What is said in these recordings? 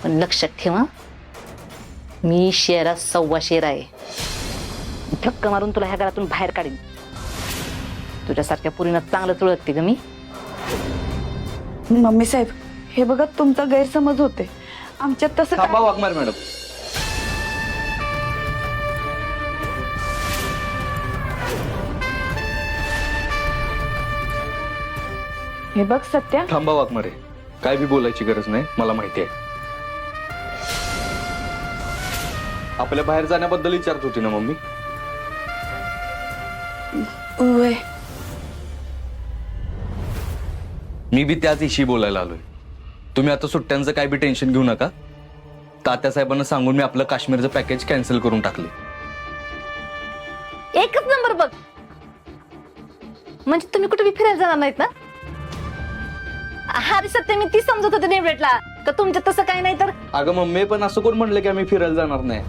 पण लक्षात ठेवा, मी शेरा सव्वा शेर आहे. धक्का मारून तुला ह्या घरातून बाहेर काढीन. तुझ्यासारख्या पुरीनं चांगलंच ओळखते ग मी. मम्मी साहेब, हे बघा तुमचा गैरसमज होते. आमच्यात तसं थांबा वाघमारे मॅडम. हे बघ सत्या, थांबा वाघमारे, काय बी बोलायची गरज नाही, मला माहिती आहे. आपल्या बाहेर जाण्याबद्दल विचारत होती ना मम्मी? वय मी बी त्याच इशी बोलायला आलोय. तुम्ही आता सुट्ट्यांचं काय बी टेन्शन घेऊ नका. तात्या साहेबांना सांगून मी आपलं काश्मीरचं पॅकेज कॅन्सल करून टाकले. एकच नंबर बघ. म्हणजे तुम्ही कुठे बी फिरायला जाणार नाहीत ना? अरे सत्य, मी ती समजत होते नेमलेटला का तुमच्यात तसं काय नाही तर. अगं मम्मी, पण असं कोण म्हणलं की आम्ही फिरायला जाणार नाही?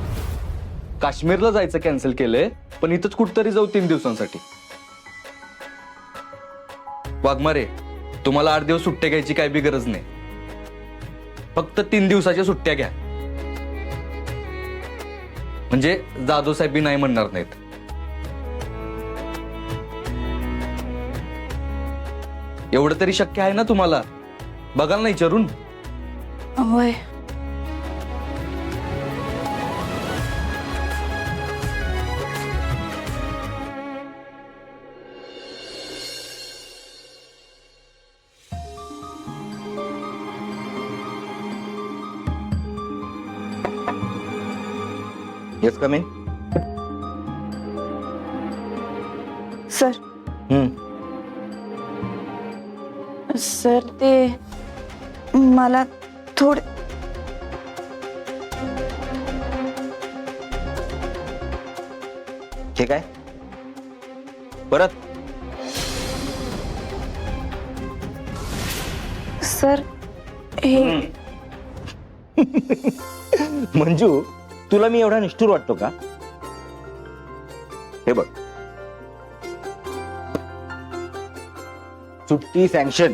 काश्मीरला जायचं कॅन्सल केलंय, पण इथंच कुठतरी जाऊ 3 दिवसांसाठी. वाघमारे, तुम्हाला 8 दिवस सुट्ट्या घ्यायची काय बी गरज नाही. फक्त 3 दिवसाच्या सुट्ट्या घ्या, म्हणजे जाधव साहेब बी नाही म्हणणार नाहीत. एवढं तरी शक्य आहे ना तुम्हाला? बघाल ना विचारून. वय yes come in. Sir. Sir, ते मला थोडे ठीक आहे परत. सर हे मंजू, तुला मी एवढा निष्ठुर वाटतो का? हे बघ, सुट्टी सँक्शन.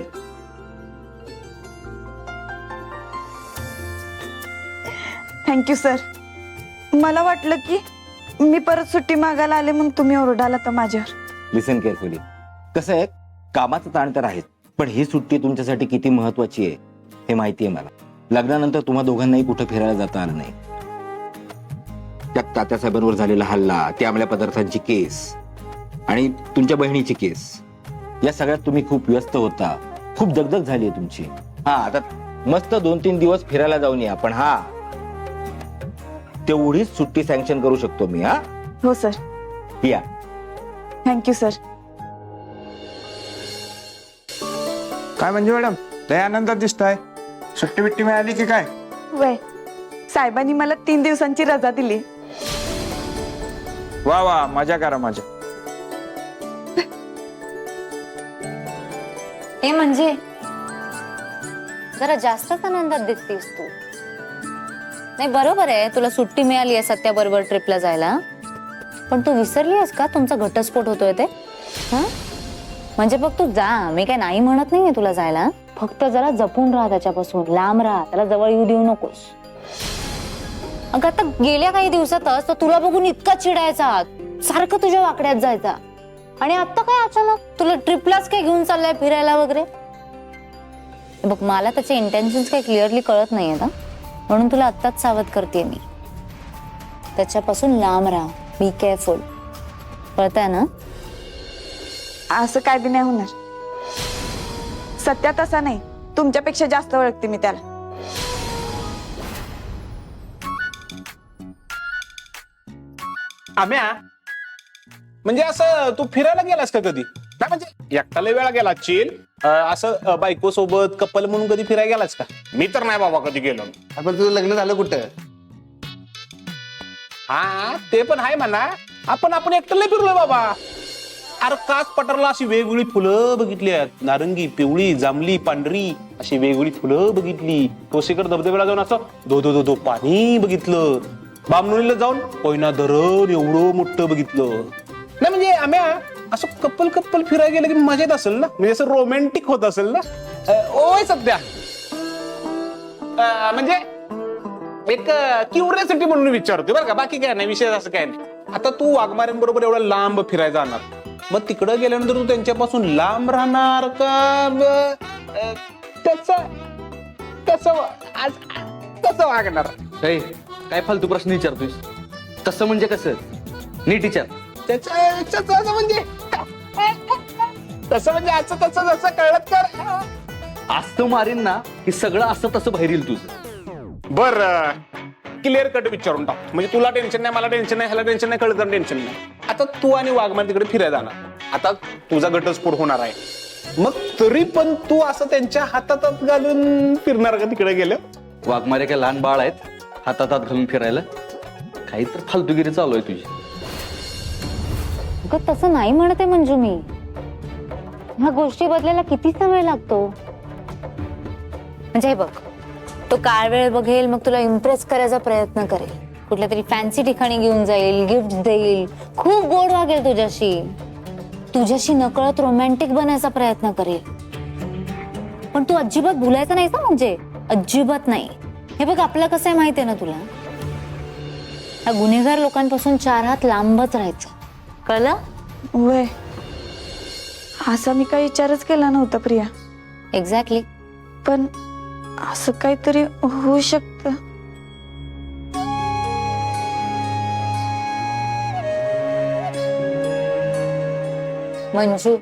Thank you sir. मला वाटलं की मी परत सुट्टी मागायला आले म्हणून तुम्ही ओरडाला तर माझ्यावर. लिसन केअरफुली. कसं आहे, कामाचं ताण तर आहेच, पण ही सुट्टी तुमच्यासाठी किती महत्वाची आहे हे माहिती आहे मला. लग्नानंतर तुम्हा दोघांनाही कुठं फिरायला जाता आलं नाही. त्या तात्यासाहेबांवर झालेला हल्ला, त्या अंमल्या पदार्थांची केस आणि तुमच्या बहिणीची केस, या सगळ्यात तुम्ही खूप व्यस्त होता. खूप दगदग झाली आहे तुमची. हा, आता मस्त 2-3 दिवस फिरायला जाऊन या, पण हा तेवढीच सुट्टी सँक्शन करू शकतो मी. हा हो सर. या. Thank you sir. काय म्हणजे मॅडम, लय आनंदात दिसताय. सुट्टी बिट्टी मिळाली की काय? वय साहेबांनी मला 3 दिवसांची रजा दिली. वा वा, मजा करा मजा. हे म्हणजे जरा जास्तच आनंदात दिसतीस तू. नाही बरोबर आहे, तुला सुट्टी मिळाली आहे सत्या बरोबर ट्रिपला जायला, पण तू विसरली आहेस का तुमचा घटस्फोट होतोय ते? म्हणजे बघ, तू जा, मी काय नाही म्हणत नाहीये तुला जायला, फक्त जरा जपून राहा त्याच्यापासून, लांब राहा, त्याला जवळ येऊ देऊ नकोस. अगं आता गेल्या काही दिवसातच तर तुला बघून इतका चिडायचा, सारखं तुझ्या वाकड्यात जायचा, आणि आता काय अचानक तुला ट्रिपलाच काय घेऊन चाललाय फिरायला वगैरे? बघ, मला त्याचे इंटेन्शन्स काही क्लिअरली कळत नाहीये ना, म्हणून तुला आत्ताच सावध करते मी. त्याच्यापासून लांब राहा, बी केअरफुल. कळतंय ना? असं काय बी नाही होणार. सत्या तसा नाही, तुमच्यापेक्षा जास्त ओळखते मी त्याला. आम्या, म्हणजे असं तू फिरायला गेलास का कधी? नाही म्हणजे एकटाला वेळा गेला चिल, असं बायको सोबत कपल म्हणून कधी फिरायला गेलास का? मी तर नाही बाबा कधी गेलो. आपण तुझं लग्न झालं कुठं? हा, ते पण आहे म्हणा. आपण एकट्याला फिरलोय बाबा. अरे काच पठारला अशी वेगवेगळी फुलं बघितली आहेत, नारंगी, पिवळी, जांभली, पांढरी, अशी वेगवेगळी फुलं बघितली. टोसेकर धबधब्याला जाऊन असं धो धो धो धो पाणी बघितलं. बामणोलीला जाऊन कोयना धरण एवढं मोठं बघितलं. नाही म्हणजे आम्ही असं कपल फिरायला गेलं की मजा येत असेल ना, म्हणजे असं रोमॅन्टिक होत असेल ना? ओय सध्या म्हणजे एक क्युरियोसिटी म्हणून विचारतोय बरं का, बाकी काय नाही, विषय असं काय नाही. आता तू वाघमाऱ्यांबरोबर एवढा लांब फिरायला जाणार, मग तिकडं गेल्यानंतर तू त्यांच्यापासून लांब राहणार का कसं वागणार? ए, काय फालतू प्रश्न विचारतोयस? तसं म्हणजे कसं? नीट विचार. असं म्हणजे तसं म्हणजे असं तसं जसं कळत कर. असं मारीन ना की सगळं असं तसं बाहेर येईल तुझं. बर, क्लिअर कट विचारून टाक, म्हणजे तुला टेन्शन नाही, मला टेन्शन नाही, ह्याला टेन्शन नाही, कळत टेन्शन नाही. आता तू आणि वाघमार तिकडे फिरायला जाणार, आता तुझा घटस्फोट होणार आहे, मग तरी पण तू असं त्यांच्या हातात घालून फिरणार का तिकडे गेलं? वाघमारे काय लहान बाळ आहेत हातात हात घालून फिरायला? काही तर फालतूगिरी चालू आहे तुझी. अगं तसं नाही म्हणते मंजू मी. ह्या गोष्टी बदलायला किती समय लागतो? म्हणजे हे बघ, तो काळ वेळ बघेल, मग तुला इम्प्रेस करायचा प्रयत्न करेल, कुठल्या तरी फॅन्सी ठिकाणी घेऊन जाईल, गिफ्ट देईल, खूप गोड वागेल तुझ्याशी नकळत रोमॅन्टिक बनायचा प्रयत्न करेल. पण तू अजिबात भुलायचं नाही ना, म्हणजे अजिबात नाही. हे बघ, आपलं कसं आहे माहितीये ना तुला, या गुन्हेगार लोकांपासून 4 हात लांबच राहायचं, कळलं? वय असा मी काही विचारच केला नव्हता प्रिया, एक्झॅक्टली. पण असं काहीतरी होऊ शकतं. मंजू,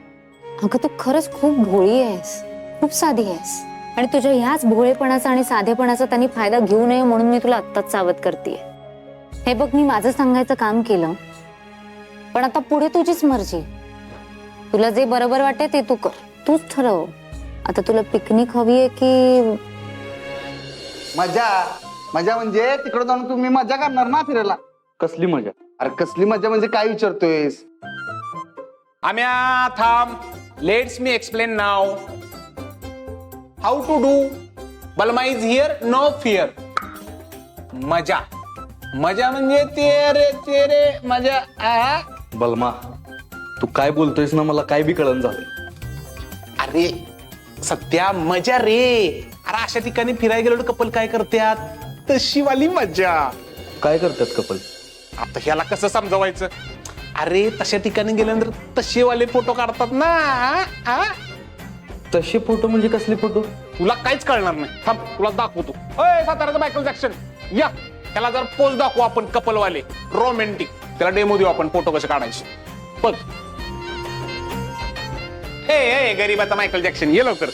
अगं तू खरंच खूप भोळी आहेस, खूप साधी आहेस, आणि तुझ्या ह्याच भोळेपणाचा आणि साधेपणाचा त्यांनी फायदा घेऊ नये म्हणून मी तुला आत्ताच सावध करतेय. हे बघ, मी माझं सांगायचं काम केलं, पण आता पुढे तुझीच मर्जी. तुला जे बरोबर वाटते ते तू कर, तूच ठरव. आता तुला पिकनिक हवीये की मजा? मजा म्हणजे तिकडे जाऊन तुम्ही मजा करणार ना फिरायला? कसली मजा? अरे कसली मजा म्हणजे काय विचारतोयस? आम्या थांब, let's me explain now. How to do. बलमा इज हिअर, नो फिअर. मजा, मजा म्हणजे तेरे तेरे मजा. बलमा, तू काय बोलतोयस ना मला काय बी कळण झालं. अरे सत्या, मजा रे. अरे अशा ठिकाणी फिरायला गेलो कपल काय करतात, तशी वाली मजा. काय करतात कपल? आता ह्याला कसं समजवायचं? अरे तशा ठिकाणी गेल्यानंतर तसे वाले फोटो काढतात ना. तसे फोटो म्हणजे कसले फोटो? तुला काहीच कळणार नाही. थांब, तुला दाखवतो. ओय, साताराचं मायकल जॅक्सन, या त्याला जर पोज दाखवू आपण, कपल वाले रोमॅन्टिक. त्याला डेमो देऊ आपण फोटो कसे काढायचे. बघ, हे गरीबाचा मायकल जॅक्सन, ये लवकर.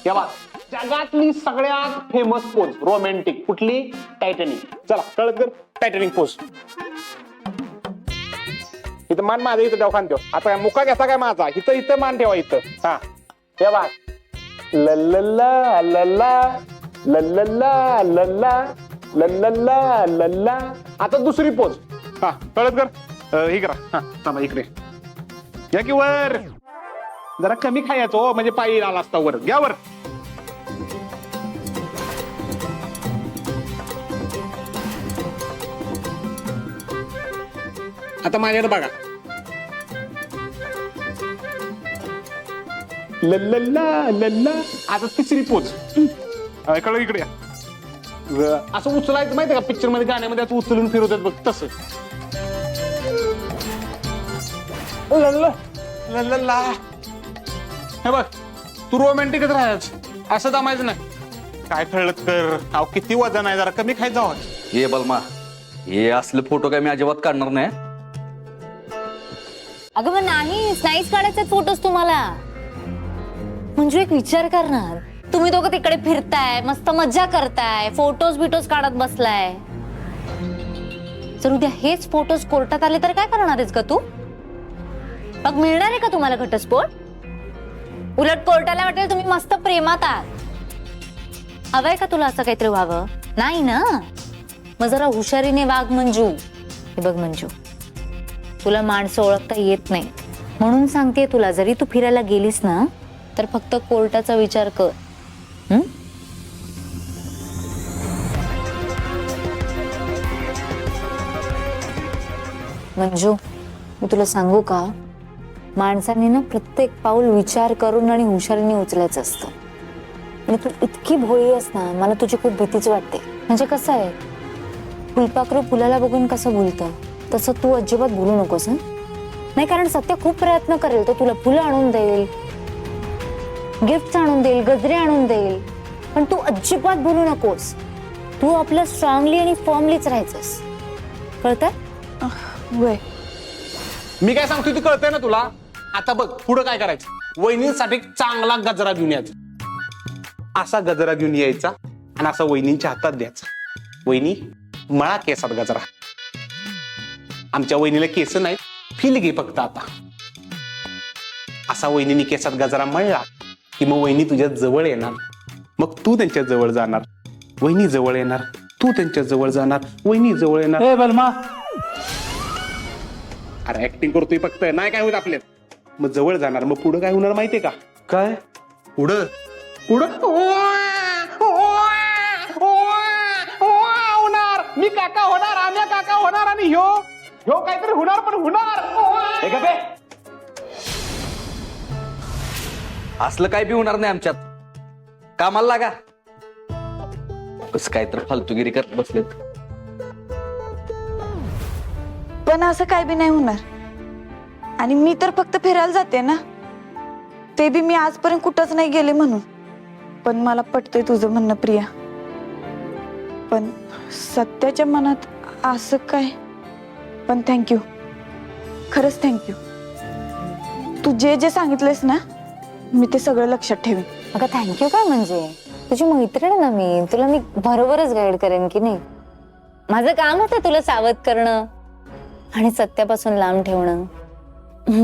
या बा, जगातली सगळ्यात फेमस पोज रोमॅन्टिक कुठली? टायटॅनिक. चला कळत कर, टायटॅनिक पोज. इथं मान माझा, इथं देव खान ठेव. आता काय मुका घ्यायचा काय माझा? इथं मान ठेवा इथं. हा, हे बा, लल्ला लल्ला लल्ला लल्ला लल्ला लल्ला. आता दुसरी पोज. हा, कळत कर, ही करा. हा, थांबा इकडे या की वर. जरा कमी खायचं हो, म्हणजे पायी आला असता वर. घ्या वर. आता माझ्याकडे बघा. लल्ला लल्ला. आता तिसरी पोज. कळलं, इकडे या. असं उचलायचं माहितीये का, पिक्चर मध्ये गाण्यामध्ये असं उचलून फिरवतात बघ, तसं. लल्ला लल्ला. हे बघ, तू रोमॅन्टिकच राहायचं, असं दमायचं नाही. काय कळलं कर, अहो किती वजन आहे, जरा कमी खायचं जावं. हे बलमा, हे असले फोटो काय मी अजिबात काढणार नाही. अगं मग नाहीच काढायचे फोटोज तुम्हाला. म्हणजे एक विचार कर ना, तुम्ही दोघं तिकडे फिरताय, मस्त मज्जा करताय, फोटोज बिटोज काढत बसलाय. जर उद्या हेच फोटोज कोर्टात आले तर काय करणार आहेस का तू? मग मिळणार आहे का तुम्हाला घटस्फोट? उलट कोर्टाला वाटेल तुम्ही मस्त प्रेमात आहात. हवंय का तुला असं काहीतरी व्हावं? नाही ना. मग जरा हुशारीने वाग मंजू. हे बघ मंजू, तुला माणसं ओळखता येत नाही म्हणून सांगते तुला, जरी तू फिरायला गेलीस ना तर फक्त कोर्टाचा विचार कर. मंजू, मी तुला सांगू का, माणसाने ना प्रत्येक पाऊल विचार करून आणि हुशारीने उचलायचं असतं. आणि तू इतकी भोळी आहेस ना, मला तुझी खूप भीतीच वाटते. म्हणजे कसं आहे, फुलपाखरू फुलाला बघून कसं बोलतं तसं तू अजिबात बोलू नकोस. हं? नाही, कारण सत्य खूप प्रयत्न करेल. तो तुला फुलं आणून देईल, गिफ्ट आणून देईल, गजरे आणून देईल, पण तू अजिबात बोलू नकोस. तू आपलं स्ट्रॉंगली आणि फर्मलीच राहायचंस. कळतंय? वय मी काय सांगतोय ते कळतंय ना तुला? आता बघ पुढं काय करायचं. वहिनींसाठी चांगला गजरा घेऊन यायचा. असा गजरा घेऊन यायचा आणि असा वहिनींच्या हातात द्यायचा. वहिनी, मळा केसात गजरा. आमच्या वहिनीला केस नाही, फील घे फक्त आता. असा वहिनीने केसात गजरा मळला की मग वहिनी तुझ्या जवळ येणार, मग तू त्यांच्या जवळ जाणार. वहिनी जवळ येणार, तू त्यांच्या जवळ जाणार, वहिनी जवळ येणार. बलमा अरे ऍक्टिंग करतोय फक्त, नाही काय होत आपल्यात. मग जवळ जाणार, मग पुढं काय होणार माहितीये का? काय पुढं पुढं होणार. मी काका होणार, आम्या काका होणार आणि ह्यो ह्यो काहीतरी होणार, पण होणार. हे का बे? असलं काय बी होणार नाही आमच्यात. कामाला लागा. कसं काय तर फालतूगिरी करत बसलेत. पण असं काय बी नाही होणार. आणि मी तर फक्त फिरायला जाते ना, ते बी मी आजपर्यंत कुठंच नाही गेले म्हणून. पण मला पटतंय तुझं म्हणणं प्रिया. पण सत्याच्या मनात असं काय. पण थँक्यू, खरंच थँक्यू. तू जे जे सांगितलंस ना, मी ते सगळं लक्षात ठेवीन. अगं थँक्यू काय, म्हणजे तुझी मैत्रीण आहे ना मी, तुला मी बरोबरच गाईड करेन की नाही. माझं काम होतं तुला सावध करणं आणि सत्यापासून लांब ठेवणं.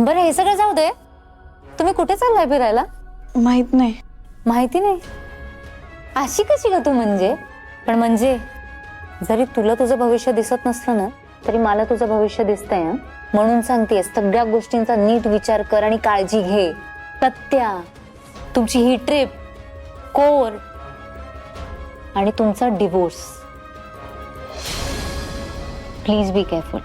बरं हे सगळं जाऊ दे, तुम्ही कुठे चाललाय फिरायला? माहित नाही. माहिती नाही? अशी कशी ग तू? म्हणजे पण म्हणजे जरी तुला तुझं भविष्य दिसत नसलं ना, तरी मला तुझं भविष्य दिसतंय. म्हणून सांगतेय, सगळ्या गोष्टींचा नीट विचार कर आणि काळजी घे. सत्या, तुमची ही ट्रिप, कोर्ट आणि तुमचा डिवोर्स, प्लीज बी केअरफुल.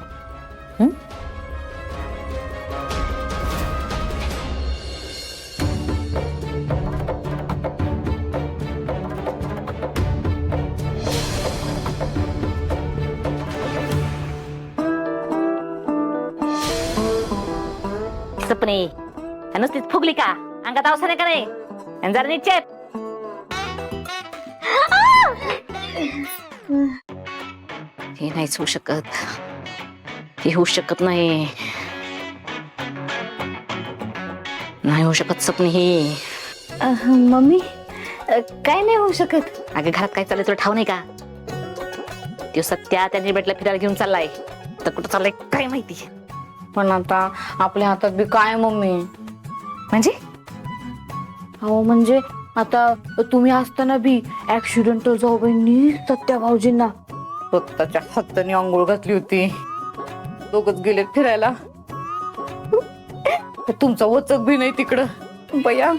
सपने नुसतीच फुगली का? अंगात अवसाने का नाही? आणि जरा नीट चेप. हे नाहीच होऊ शकत. हे होऊ शकत नाही. नाही होऊ शकत सपने हे. मम्मी काय नाही होऊ शकत. अगं घरात काय चाललंय तुला ठाव नाही का? तो सत्या त्या निर्भेटला फिरायला घेऊन चाललाय. तर कुठं चाललाय काय माहिती. पण आता आपल्या हातात बी काय मम्मी. म्हणजे हो म्हणजे आता तुम्ही असताना बी ऍक्सिडेंटल जाऊ बहिणी सत्या भाऊजींना स्वतःच्या हाताने आंघोळ घातली होती. दोघच गेले फिरायला. तुमचा वचक बी नाही तिकडं बया.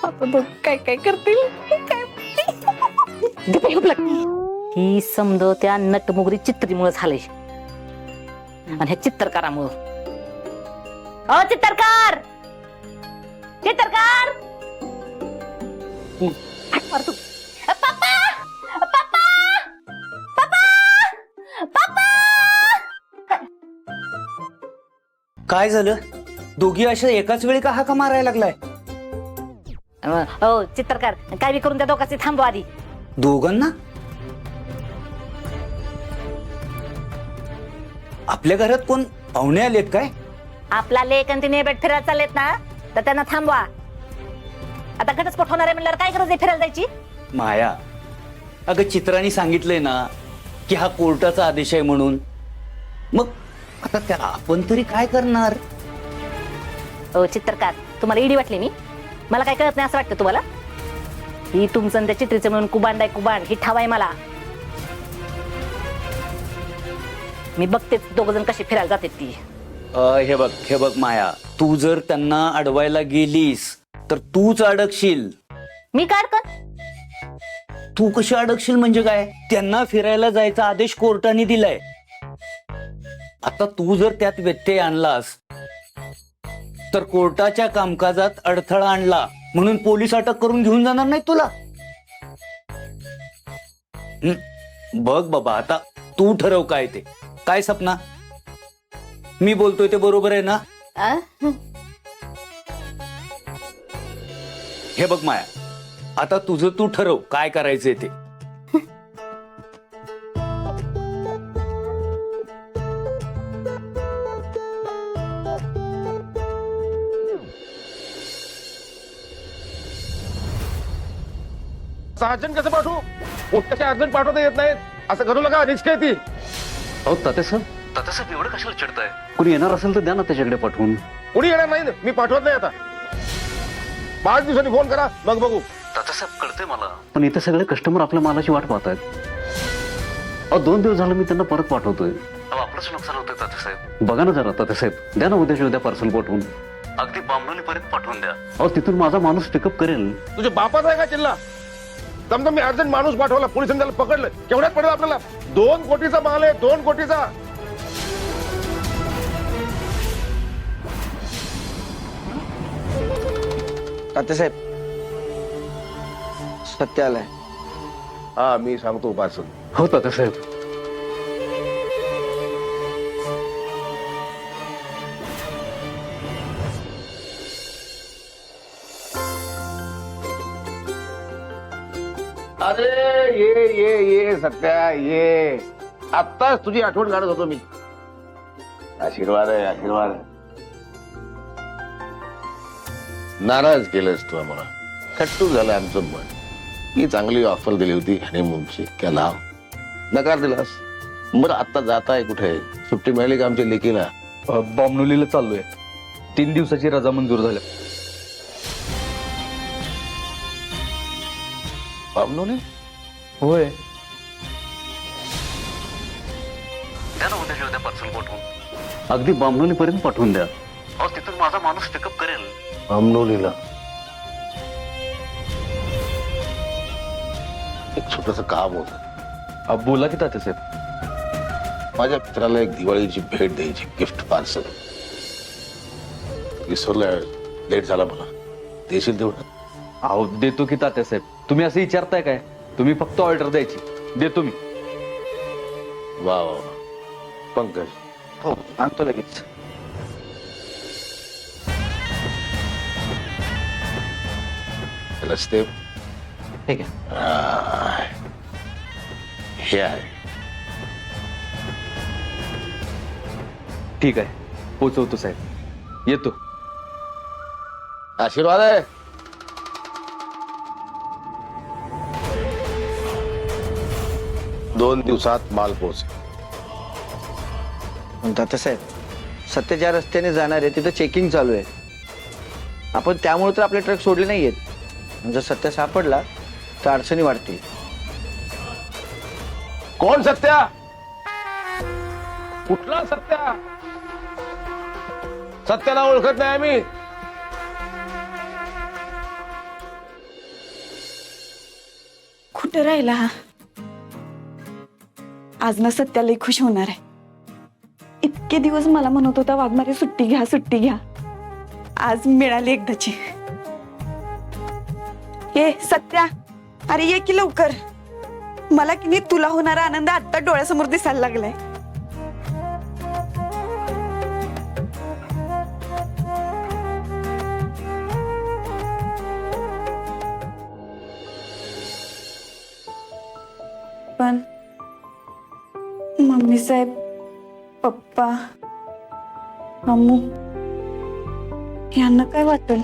आता बघ काय काय करतील. ही समज त्या नटमुगरी चित्रीमुळे झालंय आणि ह्या चित्रकारामुळं. अ चित्रकार, चित्रकार मार तू. पप्पा, पप्पा, पप्पा, पप्पा. काय झालं? दोघी अशा एकाच वेळी का हाका मारायला लागलाय? हो चित्रकार, काय बी करून त्या दोघांचे थांबवा आधी. दोघांना? आपल्या घरात कोण पाहुणे आलेत काय? आपला लेक आणि तिने बेट फिरायला चाललेत ना, तर त्यांना थांबवा. आता घटस्फोट होणार आहे म्हणल्यावर काय गरज आहे फिरायला जायची? माया, अगं चित्राने सांगितलंय ना की हा कोर्टाचा आदेश आहे म्हणून. मग आता त्याला आपण तरी काय करणार? हो चित्रकार, तुम्हाला इडी वाटली मी? मला काय कळत नाही असं वाटतं तुम्हाला? ही तुमचं आणि त्या चित्रीचं म्हणून कुबांड आहे, कुबांड ही ठाव आहे मला. मी बघतेच दोघ जण कशी फिरायला जाते ती. हे बघ माया, तू जर त्यांना अडवायला गेलीस तर तूच अडकशील. मी काय कर? तू कशी अडकशील म्हणजे काय? त्यांना फिरायला जायचा आदेश कोर्टाने दिलाय. आता तू जर त्यात व्यत्यय आणलास तर कोर्टाच्या कामकाजात अडथळा आणला म्हणून पोलीस अटक करून घेऊन जाणार नाही तुला? बघ बाबा, आता तू ठरव काय ते. काय सपना, मी बोलतोय ते बरोबर आहे ना? हे बघ माया, आता तुझं तू ठरव काय करायचंय ते. अर्जंट कसं पाठवू? पोटाच्या अर्जंट पाठवता येत नाहीत असं करू नका, रिस्क आहे ती. अहो तात्यासाहेब एवढं कशाला चिडताय? कुणी येणार असेल तर द्या ना त्याच्याकडे पाठवून. कुणी येणार नाही, मी पाठवत नाही आता. 5 दिवसांनी फोन करा, मग बघू. तात्यासाहेब कळतंय मला, पण इथे सगळे कस्टमर आपल्या मालाची वाट पाहतायत. अहो 2 दिवस झालं मी त्यांना परत पाठवतोय. अहो आपलंच नुकसान होतंय तात्यासाहेब. बघा ना जरा तात्यासाहेब, द्या ना उद्याच्या उद्या पार्सल पाठवून. अगदी बांबलोलीपर्यंत पाठवून द्या. अहो तिथून माझा माणूस पिकअप करेल. तुझ्या बापाचा आहे का चिल्ला? समजा मी अर्जंट माणूस पाठवला, पोलिसांनी त्याला पकडलं, केवढ्यात पडेल आपल्याला? 2 कोटीचा माल आहे, 2 कोटीचा. तात्यासाहेब, सत्य आलाय. हा, मी सांगतो पार्सल. हो तात्यासाहेब. अरे ये सत्या ये. आत्ताच तुझी आठवण काढत होतो मी. आशीर्वाद आहे, आशीर्वाद. नाराज केलंस तू आम्हाला. खट्टू झालं आमचं मन. ही चांगली ऑफर दिली होती हनीमूनची, क्या लाभ. नकार दिलास. बरं आता जाताय कुठे? सुट्टी मिळाली का आमच्या लेकीला? बॉम्बलोलीला चाललोय. 3 दिवसाची रजा मंजूर झाल्या. बाबनोने? होय. द्या ना उद्याच्या उद्या पार्सल पाठवून. अगदी बांबलोलीपर्यंत पाठवून द्या. अहो तिथून माझा माणूस पिकअप करेल. बाबनोलीला एक छोटस काम होत. बोला की तात्यासाहेब. माझ्या मित्राला एक दिवाळीची भेट द्यायची, गिफ्ट पार्सल. विसरलं, लेट झाला मला. देशील तेवढं? अहो देतो की तात्यासाहेब. तुम्ही असं विचारताय काय? तुम्ही फक्त ऑर्डर द्यायची, देतो मी. वा वा वा. पंकज, हो, आणतो लगेच. रस्ते ठीक आहे. हे आहे. ठीक आहे, पोचवतो साहेब. येतो. आशीर्वाद आहे. दोन दिवसात माल पोहोचेल. पण तात्यासाहेब, सत्य ज्या रस्त्याने जाणार आहे तिथं चेकिंग चालू आहे. आपण त्यामुळे तर आपले ट्रक सोडले नाहीयेत. जर सत्य सापडला तर अडचणी वाढतील. कोण सत्या? कुठला सत्या? सत्याला ओळखत नाही आम्ही. कुठं राहिला हा? आज ना सत्याला खुश होणार आहे. इतके दिवस मला म्हणत होता वाघमारे सुट्टी घ्या, सुट्टी घ्या. आज मिळाली एकदाची. हे सत्या, अरे ये की लवकर. मला की नाही तुला होणारा आनंद आता डोळ्यासमोर दिसायला लागलाय. पण मम्मी साहेब, पप्पा, अम्मू यांना काय वाटेल?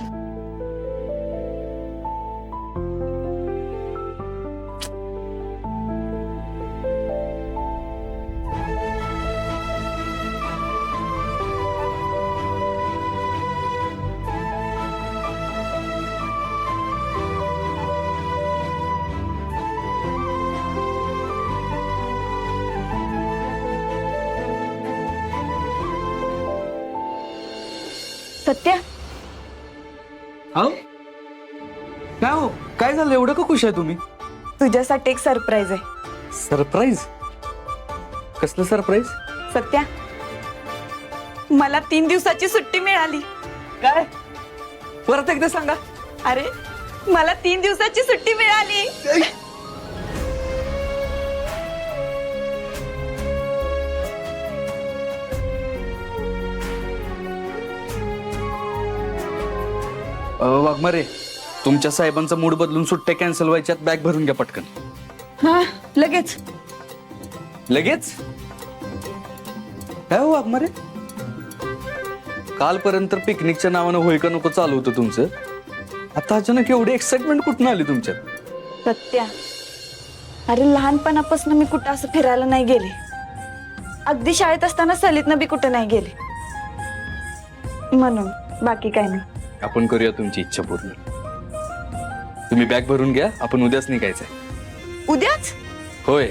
सत्या, काय हो, काय झालं? एवढं का खुश आहे तुम्ही? तुझ्यासाठी एक सरप्राईज आहे. सरप्राईज? कसलं सरप्राईज? सत्या, मला 3 दिवसाची सुट्टी मिळाली. काय? परत एकदा सांगा. अरे मला 3 दिवसाची सुट्टी मिळाली. वाघमारे, तुमच्या साहेबांचा मूड बदलून सुट्ट्या कॅन्सल व्हायच्यात, बॅग भरून घ्या पटकन. हा लगेच. लगेच काय हो वाघमारे, कालपर्यंत पिकनिकच्या नावानं होय का नको चालू होतं तुमचं, आता अचानक एवढी एक्साइटमेंट कुठून आली तुमच्यात? सत्या, अरे लहानपणापासून मी कुठं असं फिरायला नाही गेले. अगदी शाळेत असताना सलीतनं बी कुठं नाही गेले, म्हणून बाकी काय नाही. आपण करूया तुमची इच्छा पूर्ण. तुम्ही बॅग भरून घ्या, आपण उद्याच निघायचंय. उद्याच? होय,